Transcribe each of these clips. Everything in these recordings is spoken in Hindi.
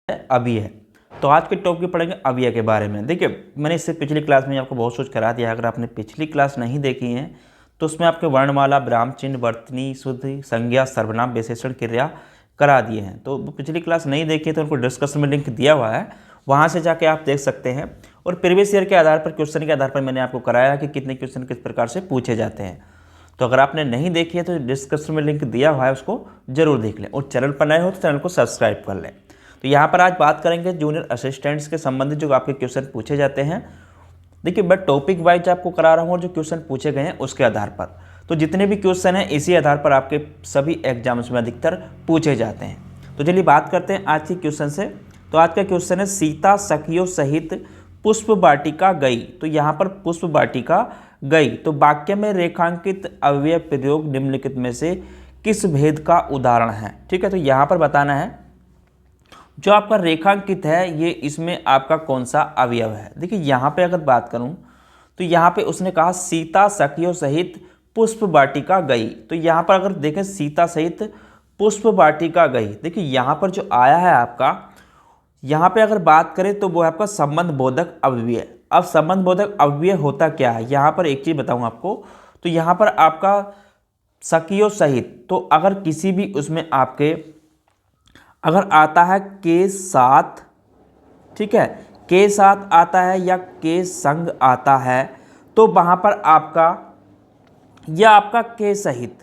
अव्यय। तो आज के टॉपिक पढ़ेंगे अव्यय के बारे में। देखिए, मैंने इससे पिछली क्लास में आपको बहुत कुछ करा दिया है। अगर आपने पिछली क्लास नहीं देखी है तो उसमें आपके वर्णमाला, विराम चिन्ह, वर्तनी, शुद्धि, संज्ञा, सर्वनाम, विशेषण, क्रिया करा दिए हैं। तो पिछली क्लास नहीं देखी तो उनको डिस्क्रिप्शन में लिंक दिया हुआ है, वहाँ से जाके आप देख सकते हैं। और प्रीवियस ईयर के आधार पर, क्वेश्चन के आधार पर मैंने आपको कराया कि कितने क्वेश्चन किस प्रकार से पूछे जाते हैं। तो अगर आपने नहीं देखी है तो डिस्क्रिप्शन में लिंक दिया हुआ है, उसको जरूर देख लें। और चैनल पर नए हो तो चैनल को सब्सक्राइब कर लें। तो यहाँ पर आज बात करेंगे जूनियर असिस्टेंट्स के संबंधित जो आपके क्वेश्चन पूछे जाते हैं। देखिए, मैं टॉपिक वाइज आपको करा रहा हूँ और जो क्वेश्चन पूछे गए हैं उसके आधार पर। तो जितने भी क्वेश्चन हैं इसी आधार पर आपके सभी एग्जाम्स में अधिकतर पूछे जाते हैं। तो चलिए बात करते हैं आज के क्वेश्चन से। तो आज का क्वेश्चन है, सीता सखियों सहित पुष्प वाटिका गई। तो यहाँ पर पुष्प वाटिका गई, तो वाक्य में रेखांकित अव्यय प्रयोग निम्नलिखित में से किस भेद का उदाहरण है। ठीक है, तो यहाँ पर बताना है जो आपका रेखांकित है ये इसमें आपका कौन सा अवयव है। देखिए, यहाँ पे अगर बात करूँ तो यहाँ पे उसने कहा सीता सखियों सहित पुष्प वाटिका गई। तो यहाँ पर अगर देखें सीता सहित पुष्प वाटिका गई, देखिए यहाँ पर जो आया है आपका, यहाँ पे अगर बात करें तो वो है आपका संबंध बोधक अव्यय। अब संबंध बोधक अव्यय होता क्या है, यहाँ पर एक चीज़ बताऊँ आपको। तो यहाँ पर आपका सखियों सहित, तो अगर किसी भी उसमें आपके अगर आता है के साथ, ठीक है, के साथ आता है या के संग आता है, तो वहाँ पर आपका या आपका के सहित,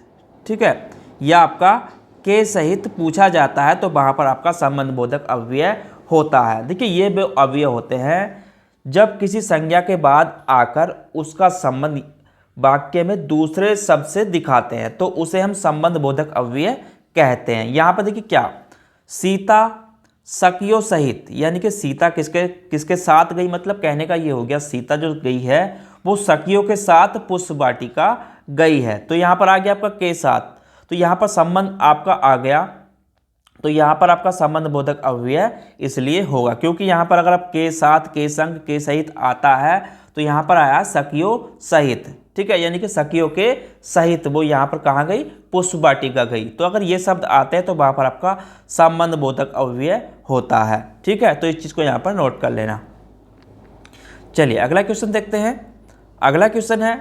ठीक है, या आपका के सहित पूछा जाता है तो वहाँ पर आपका संबंध बोधक अव्यय होता है। देखिए, ये वो अव्यय होते हैं जब किसी संज्ञा के बाद आकर उसका संबंध वाक्य में दूसरे शब्द से दिखाते हैं तो उसे हम संबंध बोधक अव्यय कहते हैं। यहाँ पर देखिए क्या, सीता सखियों सहित, यानी कि सीता किसके किसके साथ गई, मतलब कहने का ये हो गया सीता जो गई है वो सखियों के साथ पुष्प वाटिका गई है। तो यहाँ पर आ गया आपका के साथ, तो यहाँ पर संबंध आपका आ गया, तो यहाँ पर आपका संबंध बोधक अव्यय इसलिए होगा क्योंकि यहाँ पर अगर आप के साथ, के संग, के सहित आता है तो यहाँ पर आया सखियों सहित। ठीक है, यानी कि सखियों के सहित वो यहाँ पर कहाँ गई, पुष्प वाटिका गई। तो अगर ये शब्द आते हैं तो वहाँ पर आपका संबंध बोधक अव्यय होता है। ठीक है, तो इस चीज़ को यहाँ पर नोट कर लेना। चलिए अगला क्वेश्चन देखते हैं। अगला क्वेश्चन है,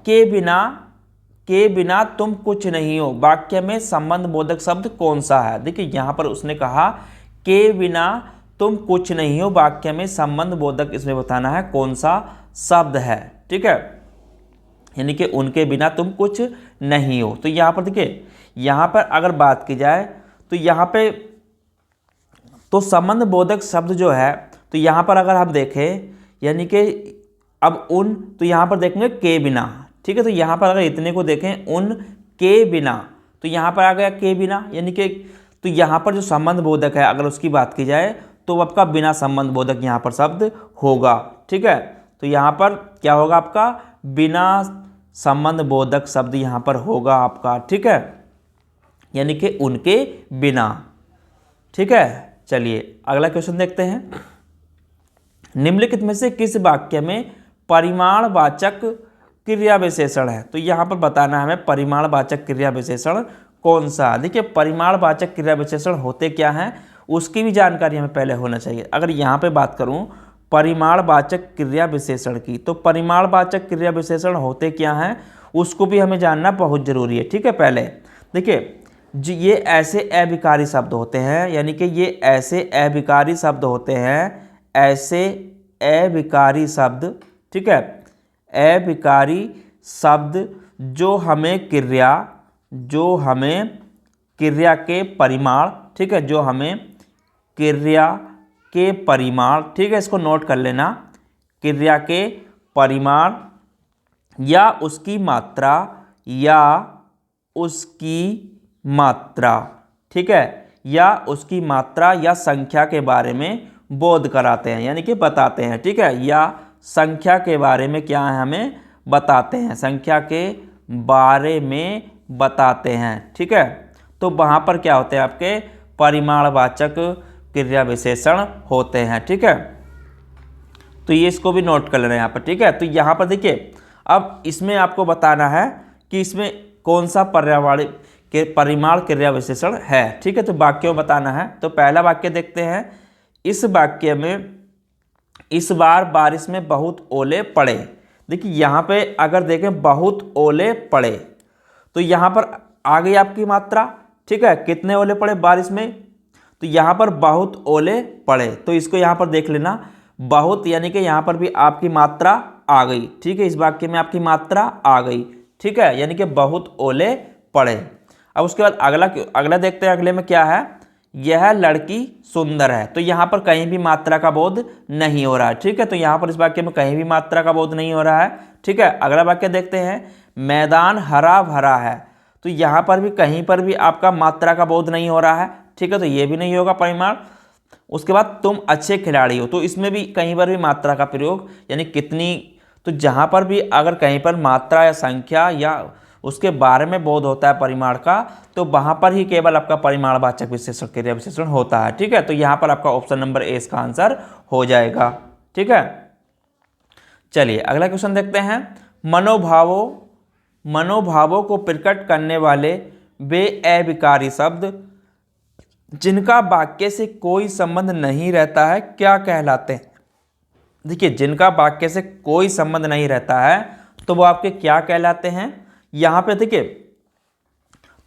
के बिना तुम कुछ नहीं हो, वाक्य में संबंध बोधक शब्द कौन सा है। देखिए यहाँ पर उसने कहा के बिना तुम कुछ नहीं हो, वाक्य में संबंध बोधक इसमें बताना है कौन सा शब्द है। ठीक है, यानी कि उनके बिना तुम कुछ नहीं हो। तो यहाँ पर देखिए, यहाँ पर अगर बात की जाए तो यहाँ पे तो संबंध बोधक शब्द जो है, तो यहाँ पर अगर हम देखें यानी कि अब उन, तो यहाँ पर देखेंगे के बिना। ठीक है, तो यहाँ पर अगर इतने को देखें उन के बिना, तो यहाँ पर आ गया के बिना, यानी कि तो यहाँ पर जो संबंध बोधक है अगर उसकी बात की जाए तो आपका बिना संबंध बोधक यहाँ पर शब्द होगा। ठीक है, तो यहाँ पर क्या होगा आपका, बिना संबंध बोधक शब्द यहाँ पर होगा आपका। ठीक है, यानी कि उनके बिना। ठीक है, चलिए अगला क्वेश्चन देखते हैं। निम्नलिखित में से किस वाक्य में परिमाणवाचक क्रिया विशेषण है। तो यहाँ पर बताना है हमें परिमाणवाचक क्रिया विशेषण कौन सा। देखिए, परिमाणवाचक क्रिया विशेषण होते क्या हैं उसकी भी जानकारी हमें पहले होना चाहिए। अगर यहाँ पे बात करूँ परिमाणवाचक क्रिया विशेषण की, तो परिमाणवाचक क्रिया विशेषण होते क्या हैं उसको भी हमें जानना बहुत जरूरी है। ठीक है, पहले देखिए ये ऐसे अविकारी शब्द होते हैं, यानी कि ये ऐसे अविकारी शब्द होते हैं, ऐसे अविकारी शब्द, ठीक है, अविकारी शब्द जो हमें क्रिया के परिमाण, ठीक है, जो हमें क्रिया के परिमाण, ठीक है, इसको नोट कर लेना, क्रिया के परिमाण या उसकी मात्रा, ठीक है, या उसकी मात्रा या संख्या के बारे में बोध कराते हैं, यानी कि बताते हैं। ठीक है, या संख्या के बारे में क्या है हमें बताते हैं, संख्या के बारे में बताते हैं। ठीक है, तो वहाँ पर क्या होते हैं आपके परिमाणवाचक क्रिया विशेषण होते हैं। ठीक है, तो ये इसको भी नोट कर लेना यहाँ पर। ठीक है, तो यहाँ पर देखिए अब इसमें आपको बताना है कि इसमें कौन सा पर्यावरण के परिमाण क्रिया विशेषण है। ठीक है, तो वाक्यों बताना है। तो पहला वाक्य देखते हैं इस वाक्य में इस बार बारिश में बहुत ओले पड़े। देखिए यहाँ पे अगर देखें बहुत ओले पड़े तो यहाँ पर आ गई आपकी मात्रा, ठीक है। कितने ओले पड़े बारिश में, तो यहाँ पर बहुत ओले पड़े, तो इसको यहाँ पर देख लेना बहुत, यानी कि यहाँ पर भी आपकी मात्रा आ गई, ठीक है। इस वाक्य में आपकी मात्रा आ गई, ठीक है, यानी कि बहुत ओले पड़े। अब उसके बाद अगला देखते हैं, अगले में क्या है, यह लड़की सुंदर है। तो यहाँ पर कहीं भी मात्रा का बोध नहीं हो रहा है, ठीक है। तो यहाँ पर इस वाक्य में कहीं भी मात्रा का बोध नहीं हो रहा है, ठीक है। अगला वाक्य देखते हैं, मैदान हरा भरा है। तो यहाँ पर भी कहीं पर भी आपका मात्रा का बोध नहीं हो रहा है, ठीक है, तो ये भी नहीं होगा परिमाण। उसके बाद तुम अच्छे खिलाड़ी हो, तो इसमें भी कहीं पर भी मात्रा का प्रयोग, यानी कितनी, तो जहाँ पर भी अगर कहीं पर मात्रा या संख्या या उसके बारे में बोध होता है परिमाण का, तो वहाँ पर ही केवल आपका परिमाणवाचक विशेषण क्रिया विशेषण होता है, ठीक है। तो यहाँ पर आपका ऑप्शन नंबर ए इसका आंसर हो जाएगा, ठीक है। चलिए अगला क्वेश्चन देखते हैं, मनोभावों को प्रकट करने वाले वे अविकारी शब्द जिनका वाक्य से कोई संबंध नहीं रहता है क्या कहलाते हैं। देखिए जिनका वाक्य से कोई संबंध नहीं रहता है तो वो आपके क्या कहलाते हैं। यहाँ पे देखिए,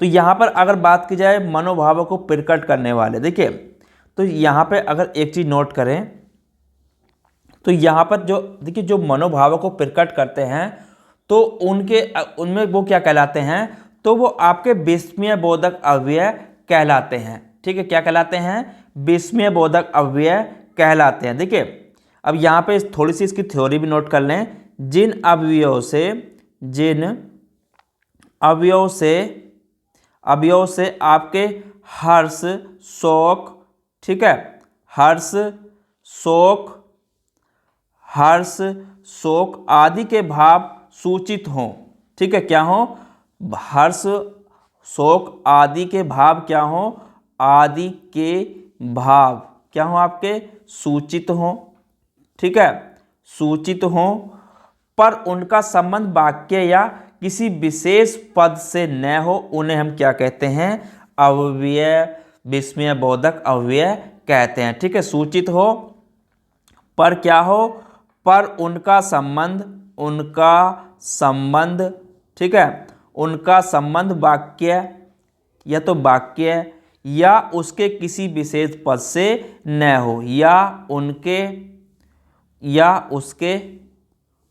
तो यहाँ पर अगर बात की जाए मनोभावों को प्रकट करने वाले, देखिए तो यहाँ पे अगर एक चीज़ नोट करें तो यहाँ पर जो देखिए जो मनोभावों को प्रकट करते हैं तो उनमें वो क्या कहलाते हैं, तो वो आपके विस्मय बोधक अव्यय कहलाते हैं, ठीक है। क्या कहलाते हैं, विस्मय बोधक अव्यय कहलाते हैं। देखिए अब यहाँ पे थोड़ी सी इसकी थ्योरी भी नोट कर लें, जिन अवयव से आपके हर्ष शोक, ठीक है, हर्ष शोक आदि के भाव सूचित हों, ठीक है, क्या हो, हर्ष शोक आदि के भाव क्या हो, आदि के भाव क्या हो आपके सूचित हों, ठीक है, सूचित हों, पर उनका संबंध वाक्य या किसी विशेष पद से न हो, उन्हें हम क्या कहते हैं, अव्यय विस्मय बोधक अव्यय कहते हैं, ठीक है। सूचित हो पर क्या हो, पर उनका संबंध, ठीक है, उनका संबंध वाक्य या तो वाक्य या उसके किसी विशेष पद से न हो, या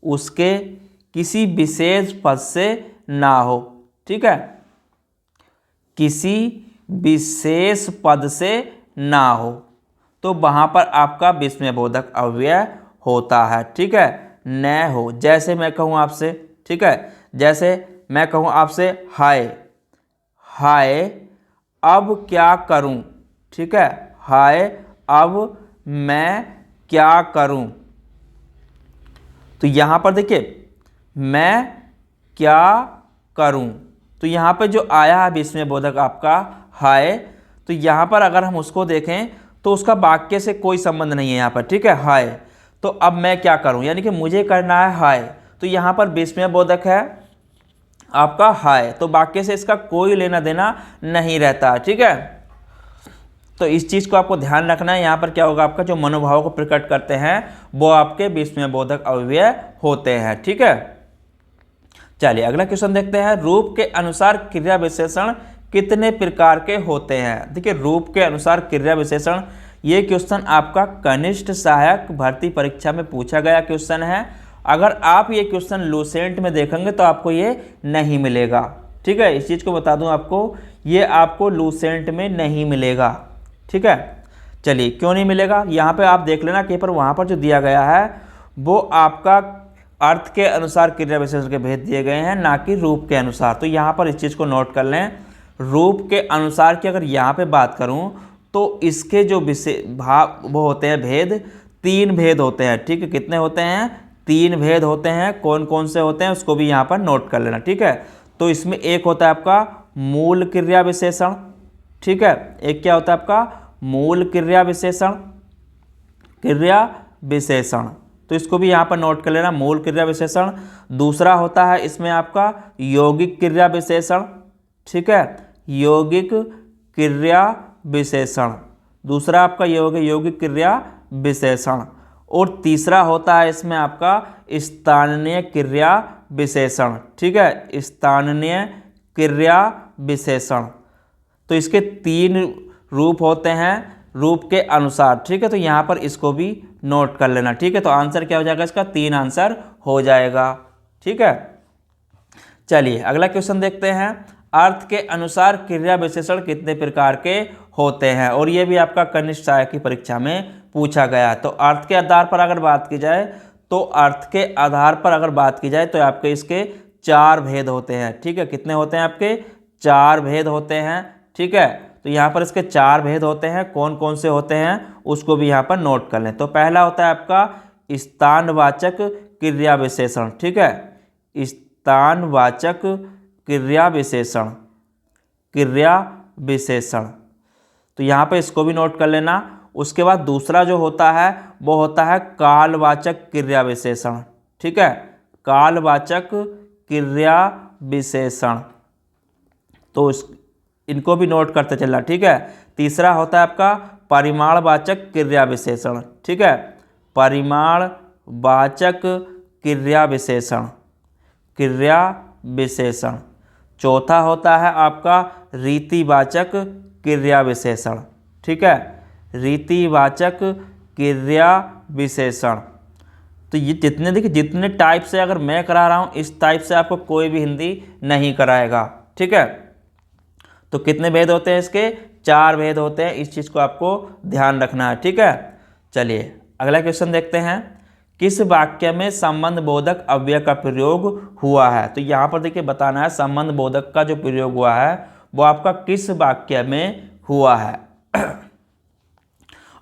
उसके किसी विशेष पद से ना हो, ठीक है, किसी विशेष पद से ना हो, तो वहाँ पर आपका विस्मय बोधक अव्यय होता है, ठीक है, न हो। जैसे मैं कहूँ आपसे, ठीक है, जैसे मैं कहूँ आपसे हाय अब क्या करूँ, ठीक है, हाय अब मैं क्या करूँ, तो यहाँ पर देखिए मैं क्या करूँ, तो यहाँ पर जो आया है विस्मय बोधक आपका हाय, तो यहाँ पर अगर हम उसको देखें तो उसका वाक्य से कोई संबंध नहीं है यहाँ पर, ठीक है, हाय, तो अब मैं क्या करूँ, यानी कि मुझे करना है हाय, तो यहाँ पर विस्मय बोधक है आपका हाय, तो वाक्य से इसका कोई लेना देना नहीं रहता, ठीक है। तो इस चीज़ को आपको ध्यान रखना है, यहाँ पर क्या होगा, आपका जो मनोभाव को प्रकट करते हैं वो आपके विस्मय बोधक अव्यय होते हैं, ठीक है। चलिए अगला क्वेश्चन देखते हैं, रूप के अनुसार क्रिया विशेषण कितने प्रकार के होते हैं। देखिए रूप के अनुसार क्रिया विशेषण, ये क्वेश्चन आपका कनिष्ठ सहायक भर्ती परीक्षा में पूछा गया क्वेश्चन है। अगर आप ये क्वेश्चन लूसेंट में देखेंगे तो आपको ये नहीं मिलेगा, ठीक है, इस चीज़ को बता दूं आपको, ये आपको लूसेंट में नहीं मिलेगा, ठीक है। चलिए क्यों नहीं मिलेगा, यहाँ पे आप देख लेना पेपर, वहाँ पर जो दिया गया है वो आपका अर्थ के अनुसार क्रिया विशेषण के भेद दिए गए हैं, ना कि रूप के अनुसार। तो यहाँ पर इस चीज़ को नोट कर लें, रूप के अनुसार की अगर यहाँ पे बात करूँ तो इसके जो भाव वो होते हैं भेद, 3 भेद होते हैं, ठीक है। कितने होते हैं, 3 भेद होते हैं। कौन कौन से होते हैं उसको भी यहाँ पर नोट कर लेना, ठीक है। तो इसमें एक होता है आपका मूल क्रिया विशेषण, ठीक है, एक क्या होता है आपका मूल क्रिया विशेषण, तो इसको भी यहाँ पर नोट कर लेना, मूल क्रिया विशेषण। दूसरा होता है इसमें आपका यौगिक क्रिया विशेषण, ठीक है, यौगिक क्रिया विशेषण। दूसरा आपका ये हो गया यौगिक क्रिया विशेषण, और तीसरा होता है इसमें आपका स्थानीय क्रिया विशेषण। ठीक है, स्थानीय क्रिया विशेषण। तो इसके 3 रूप होते हैं रूप के अनुसार। ठीक है, तो यहाँ पर इसको भी नोट कर लेना। ठीक है, तो आंसर क्या हो जाएगा इसका, 3 आंसर हो जाएगा। ठीक है, चलिए अगला क्वेश्चन देखते हैं। अर्थ के अनुसार क्रिया विशेषण कितने प्रकार के होते हैं, और ये भी आपका कनिष्ठ सहायक की परीक्षा में पूछा गया। तो अर्थ के आधार पर अगर बात की जाए, तो अर्थ के आधार पर अगर बात की जाए तो आपके इसके 4 भेद होते हैं। ठीक है, कितने होते हैं आपके, 4 भेद होते हैं। ठीक है, तो यहाँ पर इसके 4 भेद होते हैं। कौन कौन से होते हैं उसको भी यहाँ पर नोट कर लें। तो पहला होता है आपका स्थानवाचक क्रिया विशेषण। ठीक है, स्थानवाचक क्रिया विशेषण, क्रिया विशेषण, तो यहाँ पे इसको भी नोट कर लेना। उसके बाद दूसरा जो होता है वो होता है कालवाचक क्रिया विशेषण। ठीक है, कालवाचक क्रिया विशेषण, तो इनको भी नोट करते चलना। ठीक है, तीसरा होता है आपका परिमाणवाचक क्रिया विशेषण। ठीक है, परिमाणवाचक क्रिया विशेषण, क्रिया विशेषण। चौथा होता है आपका रीतिवाचक क्रिया विशेषण। ठीक है, रीतिवाचक क्रिया विशेषण। तो ये जितने देखिए जितने टाइप से अगर मैं करा रहा हूँ, इस टाइप से आपको कोई भी हिंदी नहीं कराएगा। ठीक है, तो कितने भेद होते हैं इसके, 4 भेद होते हैं। इस चीज़ को आपको ध्यान रखना है। ठीक है, चलिए अगला क्वेश्चन देखते हैं। किस वाक्य में संबंध बोधक अव्यय का प्रयोग हुआ है। तो यहाँ पर देखिए बताना है संबंध बोधक का जो प्रयोग हुआ है वो आपका किस वाक्य में हुआ है।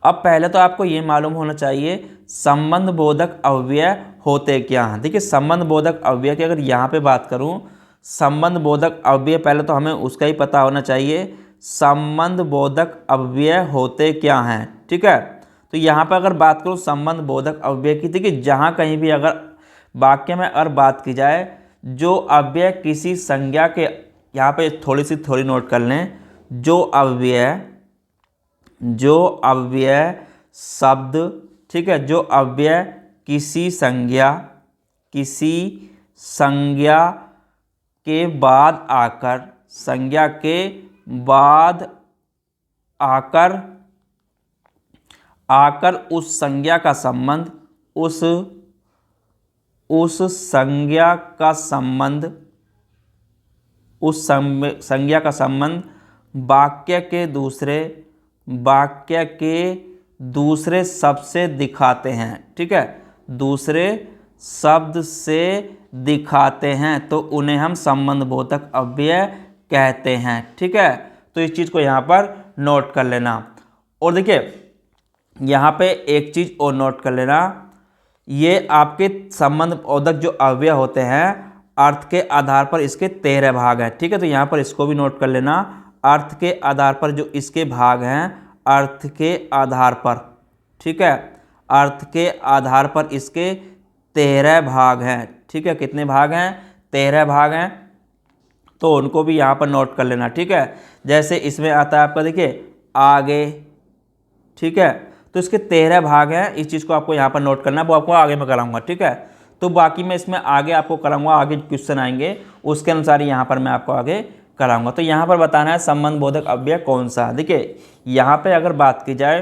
अब पहले तो आपको ये मालूम होना चाहिए संबंध बोधक अव्यय होते क्या हैं। देखिए संबंध बोधक अव्यय की अगर यहाँ पे बात करूँ, संबंध बोधक अव्यय पहले तो हमें उसका ही पता होना चाहिए संबंध बोधक अव्यय होते क्या हैं। ठीक है, तो यहाँ पर अगर बात करूँ संबंध बोधक अव्यय की, देखिए जहाँ कहीं भी अगर वाक्य में अगर बात की जाए जो अव्यय किसी संज्ञा के, यहाँ पे थोड़ी नोट कर लें, जो अव्यय शब्द, ठीक है, जो अव्यय किसी संज्ञा के बाद आकर उस संज्ञा का संबंध, उस संज्ञा का संबंध वाक्य के दूसरे शब्द से दिखाते हैं। ठीक है, दूसरे शब्द से दिखाते हैं तो उन्हें हम संबंध बोधक अव्यय कहते हैं। ठीक है, तो इस चीज़ को यहाँ पर नोट कर लेना। और देखिए यहाँ पे एक चीज़ और नोट कर लेना, ये आपके संबंध बोधक जो अव्यय होते हैं अर्थ के आधार पर इसके 13 भाग हैं। ठीक है, तो यहाँ पर इसको भी नोट कर लेना। अर्थ के आधार पर जो इसके भाग हैं, अर्थ के आधार पर, ठीक है, अर्थ के आधार पर इसके 13 भाग हैं। ठीक है, कितने भाग हैं, 13 भाग हैं, तो उनको भी यहाँ पर नोट कर लेना। ठीक है, जैसे इसमें आता है आपका देखिए आगे। ठीक है, तो इसके 13 भाग हैं, इस चीज़ को आपको यहाँ पर नोट करना है, वो आपको आगे मैं कराऊंगा। ठीक है, तो बाकी मैं इसमें आगे आपको कराऊंगा, आगे क्वेश्चन आएंगे उसके अनुसार यहाँ पर मैं आपको आगे कराऊंगा। तो यहाँ पर बताना है संबंध बोधक अव्यय कौन सा है। देखिए यहाँ पे अगर बात की जाए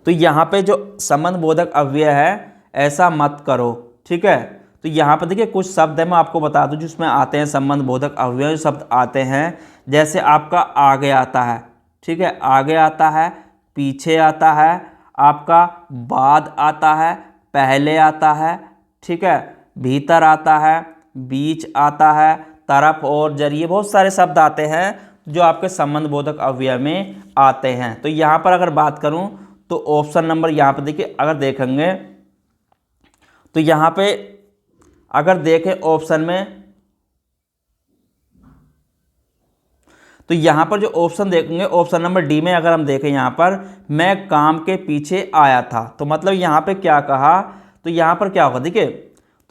तो यहाँ पे जो संबंध बोधक अव्यय है ऐसा मत करो। ठीक है, तो यहाँ पर देखिए कुछ शब्द है मैं आपको बता दूँ जिसमें आते हैं संबंध बोधक अव्यय शब्द आते हैं, जैसे आपका आगे आता है। ठीक है, आगे आता है, पीछे आता है, आपका बाद आता है, पहले आता है। ठीक है, भीतर आता है, बीच आता है, तरफ और जरिए, बहुत सारे शब्द आते हैं जो आपके संबंध बोधक अव्यय में आते हैं। तो यहाँ पर अगर बात करूँ तो ऑप्शन नंबर यहाँ पर देखिए अगर देखेंगे तो यहाँ पे अगर देखें ऑप्शन में, तो यहाँ पर जो ऑप्शन देखेंगे ऑप्शन नंबर डी में अगर हम देखें यहाँ पर मैं काम के पीछे आया था, तो मतलब यहाँ पे क्या कहा, तो यहाँ पर क्या होगा देखिए,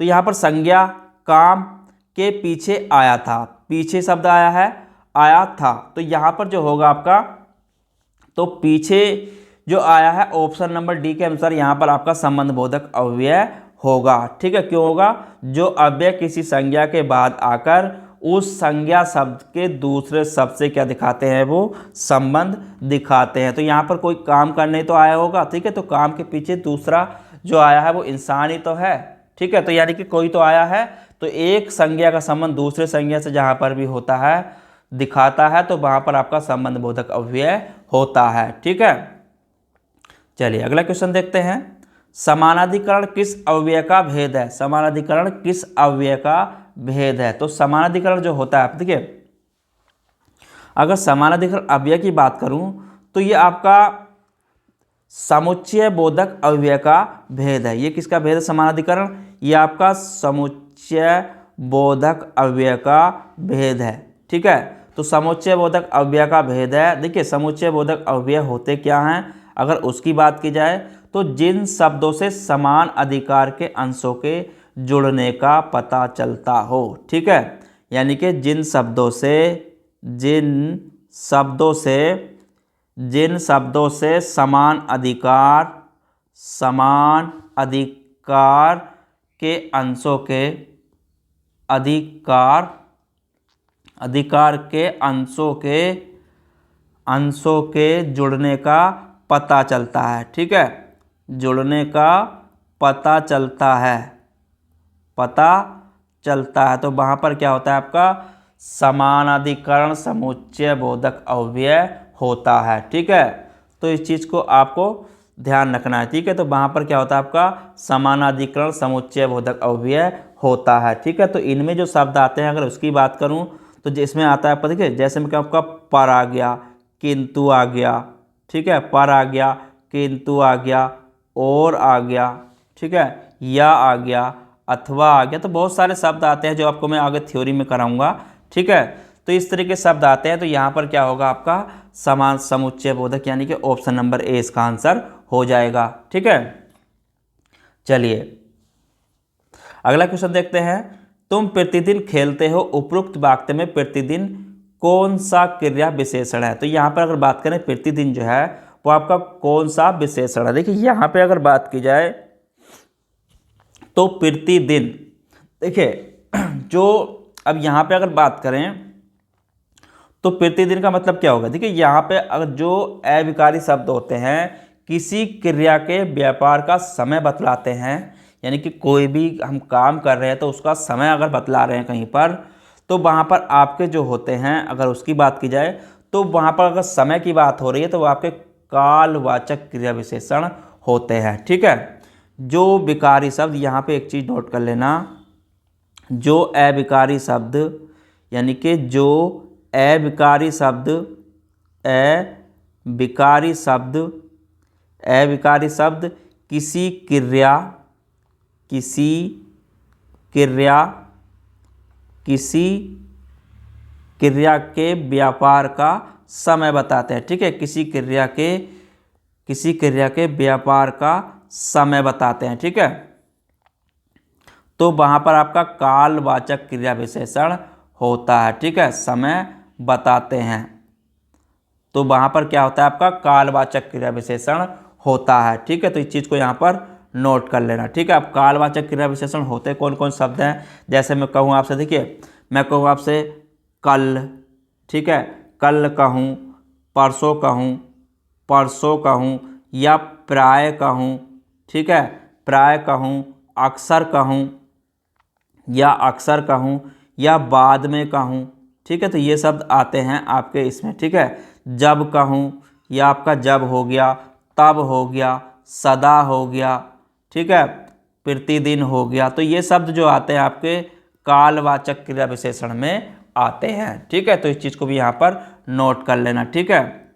तो यहाँ पर संज्ञा काम के पीछे आया था, पीछे शब्द आया है, आया था, तो यहाँ पर जो होगा आपका तो पीछे जो आया है ऑप्शन नंबर डी के अनुसार यहाँ पर आपका संबंध बोधक अव्यय होगा। ठीक है, क्यों होगा? जो अव्यय किसी संज्ञा के बाद आकर उस संज्ञा शब्द के दूसरे शब्द से क्या दिखाते हैं? वो संबंध दिखाते हैं। तो यहाँ पर कोई काम करने तो आया होगा, ठीक है, तो काम के पीछे दूसरा जो आया है वो इंसान ही तो है। ठीक है, तो यानी कि कोई तो आया है, तो एक संज्ञा का संबंध दूसरे संज्ञा से जहाँ पर भी होता है, दिखाता है, तो वहाँ पर आपका संबंध बोधक अव्यय होता है। ठीक है, चलिए अगला क्वेश्चन देखते हैं। समानाधिकरण किस अव्यय का भेद है? समानाधिकरण किस अव्यय का भेद है? तो समानाधिकरण जो होता है, देखिए अगर समानाधिकरण अव्यय की बात करूं तो ये आपका समुच्चय बोधक अव्यय का भेद है। ये किसका भेद है? समानाधिकरण, ये आपका समुच्चय बोधक अव्यय का भेद है। ठीक है, तो समुच्चय बोधक अव्यय का भेद है। देखिए समुच्चय बोधक अव्यय होते क्या हैं अगर उसकी बात की जाए तो जिन शब्दों से समान अधिकार के अंशों के जुड़ने का पता चलता हो। ठीक है, यानी कि जिन शब्दों से समान अधिकार के अंशों के जुड़ने का पता चलता है। ठीक है, जुड़ने का पता चलता है, तो वहाँ पर क्या होता है? आपका समानाधिकरण समुच्चय बोधक अव्यय होता है। ठीक है, तो इस चीज़ को आपको ध्यान रखना है। ठीक है, तो वहाँ पर क्या होता है? आपका समानाधिकरण समुच्चय बोधक अव्यय होता है। ठीक है, तो इनमें जो शब्द आते हैं अगर उसकी बात करूँ तो जिसमें आता है, देखिए जैसे में क्या आपका पर आ गया, किंतु आ गया। ठीक है, पर आ गया, किंतु आ गया, और आ गया। ठीक है, या आ गया, अथवा आ गया। तो बहुत सारे शब्द आते हैं जो आपको मैं आगे थ्योरी में कराऊंगा। ठीक है, तो इस तरह के शब्द आते हैं, तो यहाँ पर क्या होगा? आपका समान समुच्चय बोधक, यानी कि ऑप्शन नंबर ए इसका आंसर हो जाएगा। ठीक है, चलिए अगला क्वेश्चन देखते हैं। तुम प्रतिदिन खेलते हो, उपरोक्त वाक्य में प्रतिदिन कौन सा क्रिया विशेषण है? तो यहाँ पर अगर बात करें प्रतिदिन जो है वो आपका कौन सा विशेषण है? देखिए यहाँ पे अगर बात की जाए तो प्रतिदिन, देखिए जो अब यहाँ पे अगर बात करें तो प्रतिदिन का मतलब क्या होगा? देखिए यहाँ पे अगर जो अविकारी शब्द होते हैं किसी क्रिया के व्यापार का समय बतलाते हैं, यानी कि कोई भी हम काम कर रहे हैं तो उसका समय अगर बतला रहे हैं कहीं पर, तो वहाँ पर आपके जो होते हैं अगर उसकी बात की जाए तो वहाँ पर अगर समय की बात हो रही है तो वो आपके कालवाचक क्रिया विशेषण होते हैं। ठीक है, जो विकारी शब्द, यहाँ पे एक चीज़ नोट कर लेना, जो अविकारी शब्द, यानी कि जो अविकारी शब्द किसी क्रिया के व्यापार का समय बताते हैं। ठीक है, किसी क्रिया के व्यापार का समय बताते हैं। ठीक है, तो वहाँ पर आपका कालवाचक क्रिया विशेषण होता है। ठीक है, समय बताते हैं, तो वहाँ पर क्या होता है? आपका कालवाचक क्रिया विशेषण होता है। ठीक है, तो इस चीज़ को यहाँ पर नोट कर लेना। ठीक है, अब कालवाचक क्रिया विशेषण होते कौन कौन शब्द हैं? जैसे मैं कहूँ आपसे, देखिए मैं कहूँ आपसे कल, ठीक है, कल कहूँ, परसों कहूँ, या प्राय कहूँ। ठीक है, प्राय कहूँ, अक्सर कहूँ, या बाद में कहूँ। ठीक है, तो ये शब्द आते हैं आपके इसमें। ठीक है, जब कहूँ, या आपका जब हो गया, तब हो गया, सदा हो गया। ठीक है, प्रतिदिन हो गया। तो ये शब्द जो आते हैं आपके कालवाचक क्रिया विशेषण में आते हैं। ठीक है, तो इस चीज़ को भी यहाँ पर नोट कर लेना। ठीक है,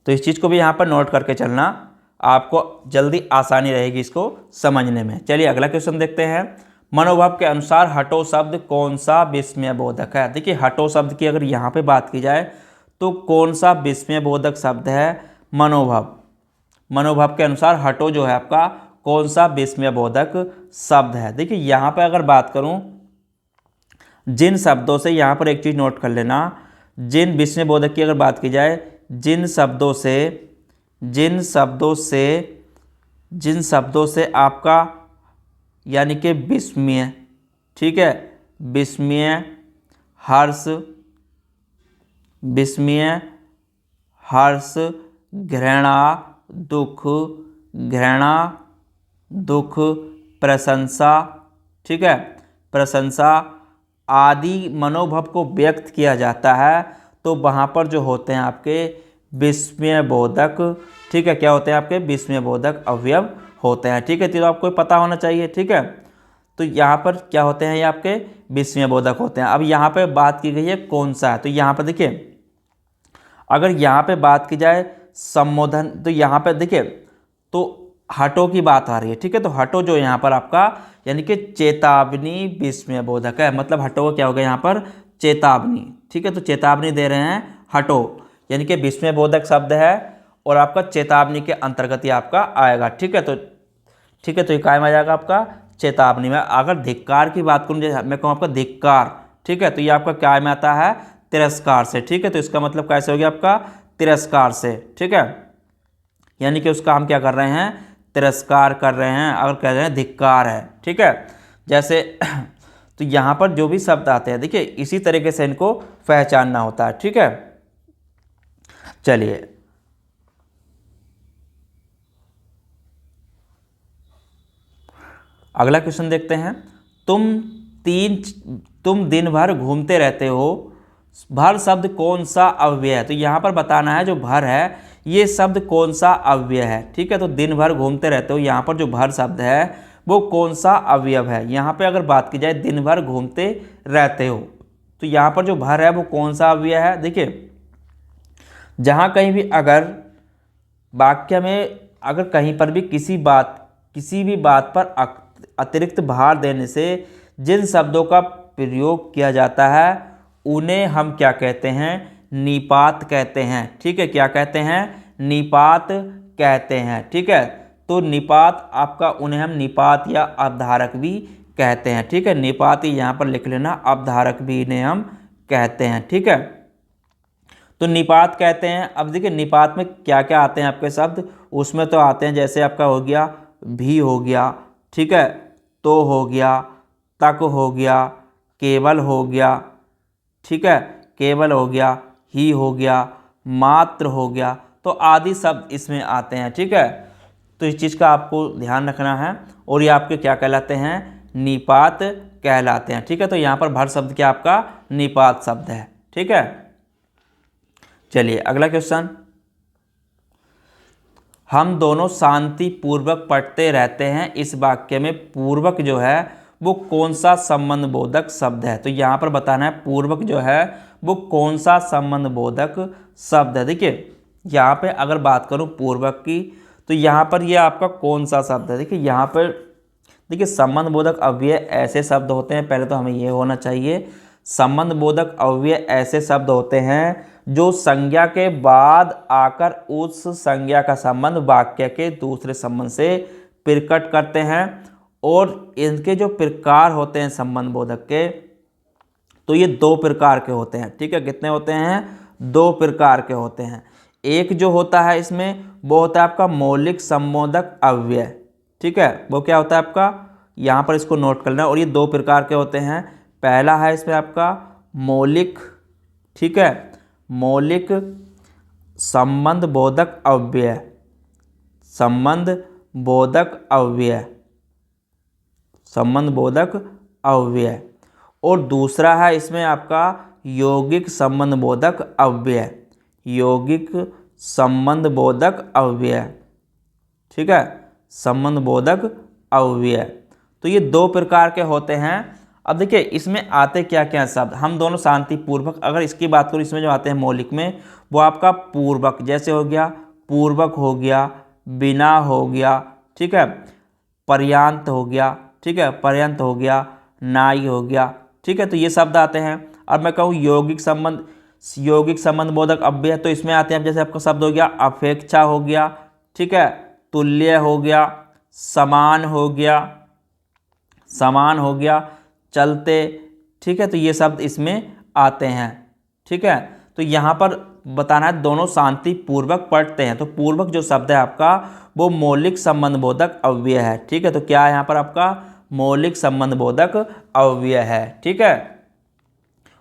तो इस चीज़ को भी यहाँ पर नोट करके चलना, आपको जल्दी आसानी रहेगी इसको समझने में। चलिए अगला क्वेश्चन देखते हैं। मनोभाव के अनुसार हटो शब्द कौन सा विस्मय बोधक है? देखिए हटो शब्द की अगर यहाँ पे बात की जाए तो कौन सा विस्मय बोधक शब्द है? मनोभाव के अनुसार हटो जो है आपका कौन सा विस्मय बोधक शब्द है? देखिए यहाँ पे अगर बात करूँ जिन शब्दों से, यहाँ पर एक चीज़ नोट कर लेना, जिन विस्मय बोधक की अगर बात की जाए जिन शब्दों से जिन शब्दों से जिन शब्दों से आपका यानी कि विस्मय, ठीक है, विस्मय, हर्ष, विस्मय, हर्ष, घृणा, दुख, घृणा, दुख, प्रशंसा, ठीक है, प्रशंसा आदि मनोभाव को व्यक्त किया जाता है, तो वहाँ पर जो होते हैं आपके विस्मय बोधक, ठीक है, क्या होते हैं आपके विस्मय बोधक अवयव होते हैं, ठीक है। तो आपको पता होना चाहिए, ठीक है। तो यहाँ पर क्या होते हैं, ये आपके विस्मय बोधक होते हैं। अब यहाँ पे बात की गई है कौन सा है, तो यहाँ पर देखिए, अगर यहाँ पे बात की जाए संबोधन, तो यहाँ पे देखिए तो हटो की बात आ रही है, ठीक है। तो हटो जो यहाँ पर आपका यानी कि चेतावनी विस्मय बोधक है, मतलब हटो क्या होगा यहाँ पर चेतावनी, ठीक है। तो चेतावनी दे रहे हैं हटो, यानी कि विस्मय बोधक शब्द है और आपका चेतावनी के अंतर्गत ही आपका आएगा, ठीक है। तो ठीक है, तो ये कायम आ जाएगा आपका चेतावनी में। अगर धिक्कार की बात करूँ, जैसे मैं कहूँ आपका धिक्कार, ठीक है, तो ये आपका क्या में आता है तिरस्कार से, ठीक है। तो इसका मतलब कैसे हो गया आपका तिरस्कार से, ठीक है, यानी कि उसका हम क्या कर रहे हैं तिरस्कार कर रहे हैं, अगर कह रहे हैं धिक्कार है, ठीक है। जैसे तो यहाँ पर जो भी शब्द आते हैं देखिए इसी तरीके से इनको पहचानना होता है, ठीक है। चलिए अगला क्वेश्चन देखते हैं। तुम दिन भर घूमते रहते हो, भर शब्द कौन सा अव्यय है, तो यहाँ पर बताना है जो भर है ये शब्द कौन सा अव्यय है, ठीक है। तो दिन भर घूमते रहते हो, यहाँ पर जो भर शब्द है वो कौन सा अवयव है। यहाँ पे अगर बात की जाए दिन भर घूमते रहते हो, तो यहाँ पर जो भर है वो कौन सा अवयव है। देखिए जहाँ कहीं भी अगर वाक्य में अगर कहीं पर भी किसी भी बात पर अतिरिक्त भार देने से जिन शब्दों का प्रयोग किया जाता है उन्हें हम क्या कहते हैं निपात कहते हैं, ठीक है। क्या कहते हैं निपात कहते हैं, ठीक है। तो निपात आपका उन्हें हम निपात या अवधारक भी कहते हैं, ठीक है। निपात ही यहाँ पर लिख लेना, अवधारक भी इन्हें हम कहते हैं, ठीक है। तो निपात कहते हैं। अब देखिए निपात में क्या क्या आते हैं आपके शब्द, उसमें तो आते हैं जैसे आपका हो गया भी हो गया, ठीक है, तो हो गया, तक हो गया, केवल हो गया, ठीक है, केवल हो गया, ही हो गया, मात्र हो गया, तो आदि शब्द इसमें आते हैं, ठीक है। तो इस चीज़ का आपको ध्यान रखना है और ये आपके क्या कहलाते हैं निपात कहलाते हैं, ठीक है। तो यहाँ पर भर शब्द क्या आपका निपात शब्द है, ठीक है। चलिए अगला क्वेश्चन, हम दोनों शांति पूर्वक पढ़ते रहते हैं, इस वाक्य में पूर्वक जो है वो कौन सा संबंध बोधक शब्द है। तो यहाँ पर बताना है पूर्वक जो है वो कौन सा संबंध बोधक शब्द है। देखिए यहाँ पे अगर बात करूँ पूर्वक की, तो यहाँ पर ये आपका कौन सा शब्द है। देखिए यहाँ पर देखिए संबंध बोधक अव्यय ऐसे शब्द होते हैं, पहले तो हमें ये होना चाहिए संबंध बोधक अव्यय ऐसे शब्द होते हैं जो संज्ञा के बाद आकर उस संज्ञा का संबंध वाक्य के दूसरे संबंध से प्रकट करते हैं। और इनके जो प्रकार होते हैं संबंध बोधक के, तो ये दो प्रकार के होते हैं, ठीक है। कितने होते हैं दो प्रकार के होते हैं। एक जो होता है इसमें वो होता है आपका मौलिक संबोधक अव्यय, ठीक है। वो क्या होता है आपका यहाँ पर इसको नोट कर लेना। और ये दो प्रकार के होते हैं, पहला है इसमें आपका मौलिक, ठीक है, मौलिक संबंध बोधक अव्यय, संबंध बोधक अव्यय, संबंध बोधक अव्यय। और दूसरा है इसमें आपका यौगिक संबंध बोधक अव्यय, यौगिक संबंध बोधक अव्यय, ठीक है, संबंध बोधक अव्यय। तो ये दो प्रकार के होते हैं। अब देखिए इसमें आते क्या क्या शब्द, हम दोनों शांतिपूर्वक, अगर इसकी बात करूँ इसमें जो आते हैं मौलिक में वो आपका पूर्वक, जैसे हो गया पूर्वक हो गया, बिना हो गया, ठीक है, पर्यांत हो गया, ठीक है, पर्यंत हो गया, नाई हो गया, ठीक है। तो ये शब्द आते हैं। अब मैं कहूँ यौगिक संबंध बोधक अव्यय, तो इसमें आते हैं जैसे आपका शब्द हो गया अपेक्षा हो गया, ठीक है, तुल्य हो गया, समान हो गया, समान हो गया, चलते, ठीक है। तो ये शब्द इसमें आते हैं, ठीक है। तो यहाँ पर बताना है दोनों शांति पूर्वक पढ़ते हैं। तो पूर्वक जो शब्द है आपका वो मौलिक संबंध बोधक अव्यय है। ठीक है, तो क्या है यहाँ पर आपका मौलिक संबंध बोधक अव्यय है। ठीक है,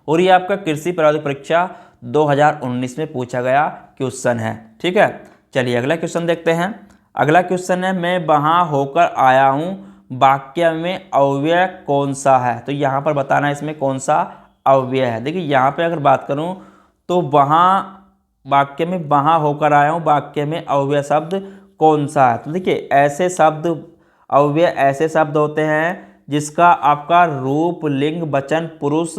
और ये आपका कृषि प्रायोगिक परीक्षा 2019 में पूछा गया क्वेश्चन है। ठीक है, चलिए अगला क्वेश्चन देखते हैं। अगला क्वेश्चन है मैं वहाँ होकर आया हूँ वाक्य में अव्यय कौन सा है। तो यहाँ पर बताना है इसमें कौन सा अव्यय है। देखिए यहाँ पे अगर बात करूँ तो वहाँ वाक्य में वहाँ होकर आया हूँ वाक्य में अव्यय शब्द कौन सा है। तो देखिए ऐसे शब्द अव्यय ऐसे शब्द होते हैं जिसका आपका रूप लिंग वचन पुरुष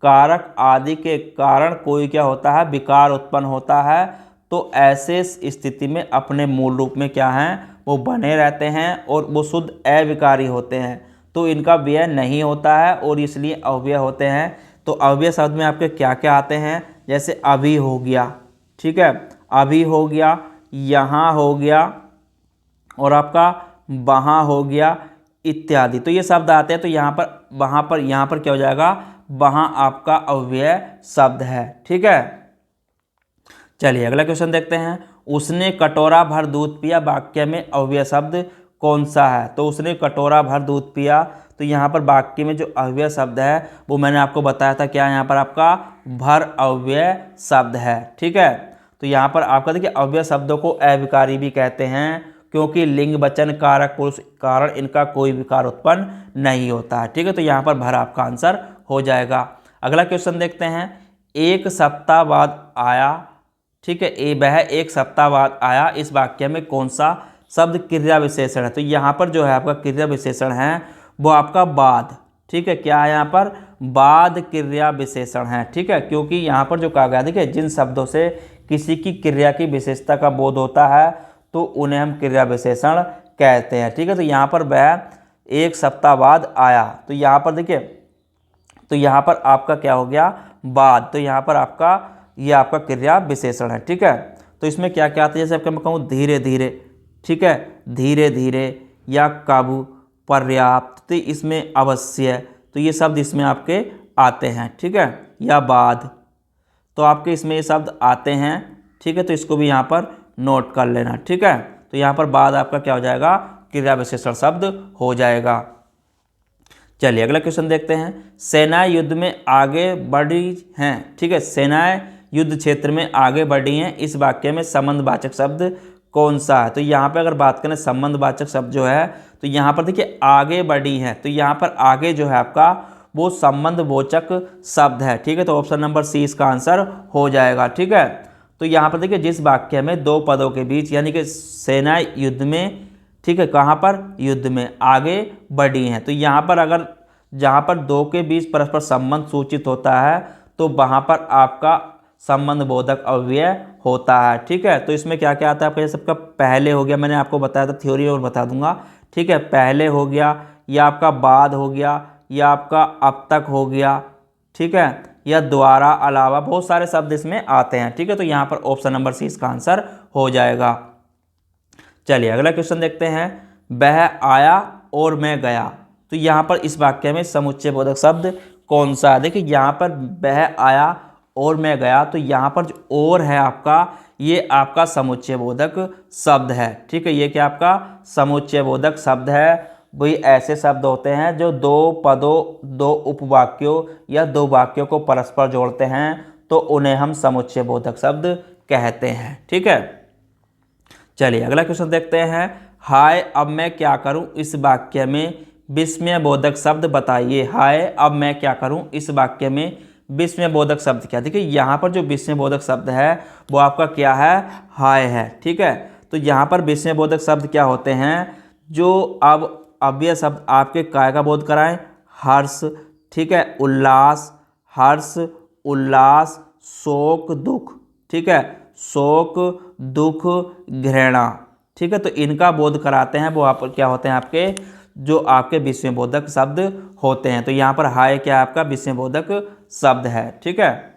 कारक आदि के कारण कोई क्या होता है विकार उत्पन्न होता है। तो ऐसे स्थिति में अपने मूल रूप में क्या हैं वो बने रहते हैं और वो शुद्ध अविकारी होते हैं। तो इनका व्यय नहीं होता है और इसलिए अव्यय होते हैं। तो अव्यय शब्द में आपके क्या क्या आते हैं, जैसे अभी हो गया, ठीक है, अभी हो गया, यहाँ हो गया और आपका वहाँ हो गया इत्यादि। तो ये शब्द आते हैं। तो यहाँ पर वहाँ पर यहाँ पर क्या हो जाएगा, वहाँ आपका अव्यय शब्द है। ठीक है, चलिए अगला क्वेश्चन देखते हैं। उसने कटोरा भर दूध पिया वाक्य में अव्यय शब्द कौन सा है। तो उसने कटोरा भर दूध पिया, तो यहाँ पर वाक्य में जो अव्यय शब्द है वो मैंने आपको बताया था क्या यहाँ पर आपका भर अव्यय शब्द है। ठीक है, तो यहाँ पर आपका देखिए अव्यय शब्दों को अविकारी भी कहते हैं क्योंकि लिंग वचन कारक पुरुष कारण इनका कोई विकार उत्पन्न नहीं होता है। ठीक है, तो यहाँ पर भर आपका आंसर हो जाएगा। अगला क्वेश्चन देखते हैं। एक सप्ताह बाद आया, ठीक है, वह एक सप्ताह बाद आया इस वाक्य में कौन सा शब्द क्रिया विशेषण है। तो यहाँ पर जो है आपका क्रिया विशेषण है वो आपका बाद। ठीक है, क्या है यहाँ पर बाद क्रिया विशेषण है। ठीक है, क्योंकि यहाँ पर जो कहा गया देखिए जिन शब्दों से किसी की क्रिया की विशेषता का बोध होता है तो उन्हें हम क्रिया विशेषण कहते हैं। ठीक है, तो यहाँ पर वह एक सप्ताह बाद आया, तो यहाँ पर देखिए तो यहाँ पर आपका क्या हो गया बाद। तो यहाँ पर आपका ये आपका क्रिया विशेषण है। ठीक है, तो इसमें क्या क्या आता है, जैसे आपका मैं कहूँ धीरे धीरे, ठीक है, धीरे धीरे या काबू, पर्याप्त, तो इसमें अवश्य, तो ये शब्द इसमें आपके आते हैं। ठीक है, या बाद, तो आपके इसमें ये शब्द आते हैं। ठीक है, तो इसको भी यहाँ पर नोट कर लेना। ठीक है, तो यहाँ पर बाद आपका क्या हो जाएगा क्रिया विशेषण शब्द हो जाएगा। चलिए अगला क्वेश्चन देखते हैं। सेनाएं युद्ध में आगे बढ़ी हैं, ठीक है, सेनाएं युद्ध क्षेत्र में आगे बढ़ी हैं इस वाक्य में संबंधवाचक शब्द कौन सा है। तो यहाँ पे अगर बात करें संबंधवाचक शब्द जो है तो यहाँ पर देखिए आगे बढ़ी है, तो यहाँ पर आगे जो है आपका वो संबंधवाचक शब्द है। ठीक है, तो ऑप्शन नंबर सी इसका आंसर हो जाएगा। ठीक है, तो यहाँ पर देखिए जिस वाक्य में दो पदों के बीच यानी कि सेनाएं युद्ध में, ठीक है, कहाँ पर युद्ध में आगे बढ़ी हैं, तो यहाँ पर अगर जहाँ पर दो के बीच परस्पर संबंध सूचित होता है तो वहाँ पर आपका संबंध बोधक अव्यय होता है। ठीक है, तो इसमें क्या क्या आता है आपका, ये सबका पहले हो गया, मैंने आपको बताया था थ्योरी और बता दूंगा। ठीक है, पहले हो गया, या आपका बाद हो गया, या आपका अब तक हो गया, ठीक है, या द्वारा, अलावा, बहुत सारे शब्द इसमें आते हैं। ठीक है, तो यहाँ पर ऑप्शन नंबर सी इसका आंसर हो जाएगा। चलिए अगला क्वेश्चन देखते हैं। वह आया और मैं गया, तो यहाँ पर इस वाक्य में समुच्चय बोधक शब्द कौन सा है। देखिए यहाँ पर वह आया और मैं गया, तो यहाँ पर जो और है आपका ये आपका समुच्चय बोधक शब्द है। ठीक है, ये क्या आपका समुच्चय बोधक शब्द है। वही ऐसे शब्द होते हैं जो दो पदों, दो उपवाक्यों या दो वाक्यों को परस्पर जोड़ते हैं तो उन्हें हम समुच्चय बोधक शब्द कहते हैं। ठीक है, चलिए अगला क्वेश्चन देखते हैं। हाय अब मैं क्या करूं इस वाक्य में विस्मय बोधक शब्द बताइए। हाय अब मैं क्या करूं इस वाक्य में विस्मय बोधक शब्द क्या। देखिए यहाँ पर जो विस्मय बोधक शब्द है वो आपका क्या है, हाय है। ठीक है, तो यहाँ पर विस्मय बोधक शब्द क्या होते हैं, जो अब अव्यय शब्द आपके काय का बोध कराएं, हर्ष, ठीक है, उल्लास, हर्ष, उल्लास, शोक, दुख, ठीक है, शोक, दुख, घृणा, ठीक है, तो इनका बोध कराते हैं वो आप क्या होते हैं आपके जो आपके विस्मय बोधक शब्द होते हैं। तो यहाँ पर हाय क्या आपका विस्मय बोधक शब्द है। ठीक है,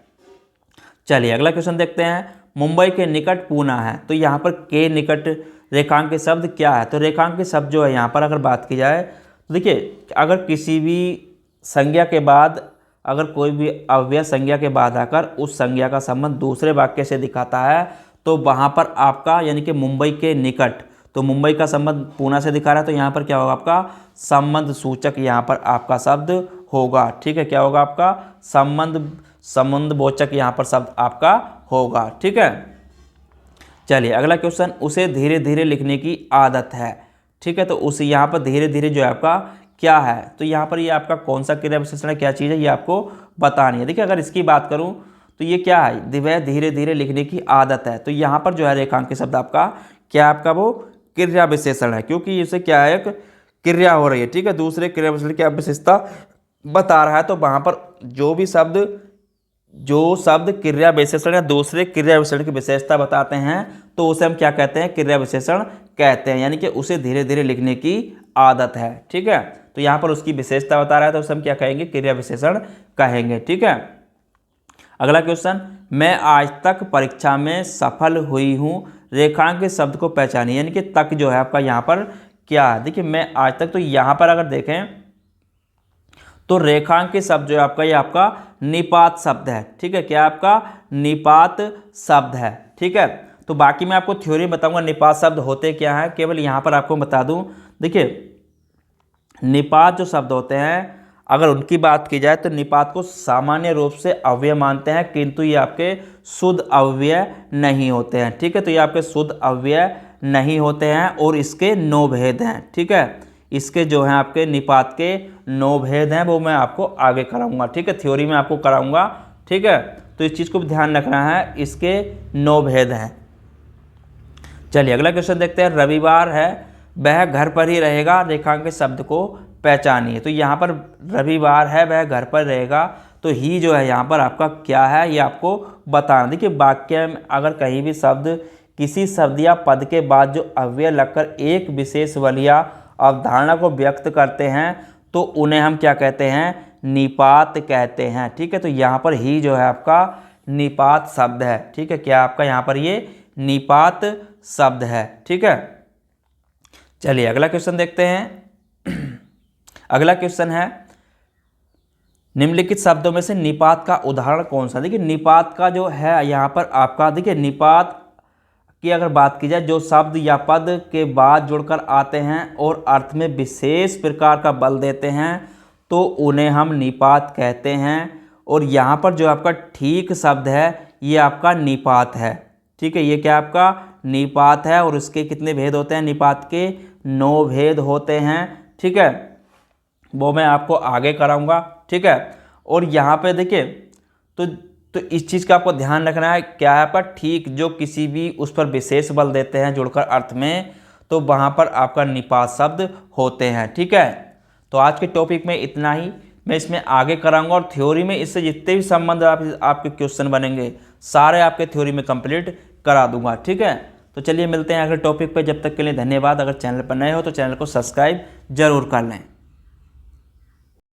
चलिए अगला क्वेश्चन देखते हैं। मुंबई के निकट पूना है, तो यहाँ पर के निकट रेखांकित शब्द क्या है। तो रेखांकित शब्द जो है यहाँ पर अगर बात की जाए तो देखिए अगर किसी भी संज्ञा के बाद अगर कोई भी अव्यय संज्ञा के बाद आकर उस संज्ञा का संबंध दूसरे वाक्य से दिखाता है तो वहाँ पर आपका यानी कि मुंबई के निकट, तो मुंबई का संबंध पूना से दिखा रहा है तो यहाँ पर क्या होगा आपका संबंध सूचक यहाँ पर आपका शब्द होगा। ठीक है, क्या होगा आपका संबंध बोचक यहाँ पर शब्द आपका होगा। ठीक है, चलिए अगला क्वेश्चन, उसे धीरे धीरे लिखने की आदत है। ठीक है, तो उस यहाँ पर धीरे धीरे जो है आपका क्या है, तो यहाँ पर ये आपका कौन सा क्रिया विशेषण है, क्या चीज़ है, ये आपको बतानी है। देखिए अगर इसकी बात करूँ तो ये क्या है, वह धीरे धीरे लिखने की आदत है। तो यहाँ पर जो है रेखांकित शब्द आपका क्या, आपका वो क्रिया विशेषण है, क्योंकि इसे क्या है, एक क्रिया हो रही है। ठीक है, दूसरे क्रिया विशेषण की विशेषता बता रहा है, तो वहाँ पर जो शब्द क्रिया विशेषण या दूसरे क्रिया विशेषण की विशेषता बताते हैं तो उसे हम क्या कहते हैं, क्रिया विशेषण कहते हैं, यानी कि उसे धीरे धीरे लिखने की आदत है। ठीक है, तो यहाँ पर उसकी विशेषता बता रहा है तो उसे हम क्या कहेंगे, क्रिया विशेषण कहेंगे। ठीक है, अगला क्वेश्चन, मैं आज तक परीक्षा में सफल हुई हूँ, रेखांकित शब्द को पहचानिए, यानी कि तक जो है आपका यहाँ पर क्या है। देखिए मैं आज तक, तो यहाँ पर अगर देखें तो रेखांकित शब्द जो है आपका ये आपका निपात शब्द है। ठीक है, क्या आपका निपात शब्द है। ठीक है, तो बाकी मैं आपको थ्योरी बताऊंगा निपात शब्द होते क्या है, केवल यहाँ पर आपको बता दूं। देखिए निपात जो शब्द होते हैं अगर उनकी बात की जाए तो निपात को सामान्य रूप से अव्यय मानते हैं, किंतु ये आपके शुद्ध अव्यय नहीं होते हैं। ठीक है, तो ये आपके शुद्ध अव्यय नहीं होते हैं और इसके 9 भेद हैं। ठीक है, इसके जो हैं आपके निपात के 9 भेद हैं, वो मैं आपको आगे कराऊंगा। ठीक है, थ्योरी में आपको कराऊंगा। ठीक है, तो इस चीज़ को भी ध्यान रखना है, इसके 9 भेद हैं। चलिए अगला क्वेश्चन देखते हैं, रविवार है वह घर पर ही रहेगा, रेखांकित शब्द को पहचानिए। तो यहाँ पर रविवार है वह घर पर रहेगा, तो ही जो है यहाँ पर आपका क्या है, ये आपको बताना। देखिए वाक्य में अगर कहीं भी शब्द किसी शब्द या पद के बाद जो अव्यय लगकर एक विशेष वलिया अवधारणा को व्यक्त करते हैं तो उन्हें हम क्या कहते हैं, निपात कहते हैं। ठीक है, तो यहाँ पर ही जो है आपका निपात शब्द है। ठीक है, क्या आपका यहाँ पर ये निपात शब्द है। ठीक है, चलिए अगला क्वेश्चन देखते हैं। अगला क्वेश्चन है, निम्नलिखित शब्दों में से निपात का उदाहरण कौन सा। देखिए निपात का जो है यहाँ पर आपका, देखिए निपात की अगर बात की जाए, जो शब्द या पद के बाद जुड़कर आते हैं और अर्थ में विशेष प्रकार का बल देते हैं तो उन्हें हम निपात कहते हैं। और यहाँ पर जो आपका ठीक शब्द है ये आपका निपात है। ठीक है, ये क्या आपका निपात है और इसके कितने भेद होते हैं, निपात के 9 भेद होते हैं। ठीक है, वो मैं आपको आगे कराऊंगा। ठीक है, और यहाँ पे देखिए तो इस चीज़ का आपको ध्यान रखना है, क्या है आपका ठीक, जो किसी भी उस पर विशेष बल देते हैं जुड़कर अर्थ में, तो वहाँ पर आपका निपात शब्द होते हैं। ठीक है, तो आज के टॉपिक में इतना ही, मैं इसमें आगे कराऊंगा और थ्योरी में इससे जितने भी संबंध आपके क्वेश्चन बनेंगे सारे आपके थ्योरी में कंप्लीट करा दूंगा। ठीक है, तो चलिए मिलते हैं अगले टॉपिक पर, जब तक के लिए धन्यवाद। अगर चैनल पर नए हो तो चैनल को सब्सक्राइब जरूर कर लें।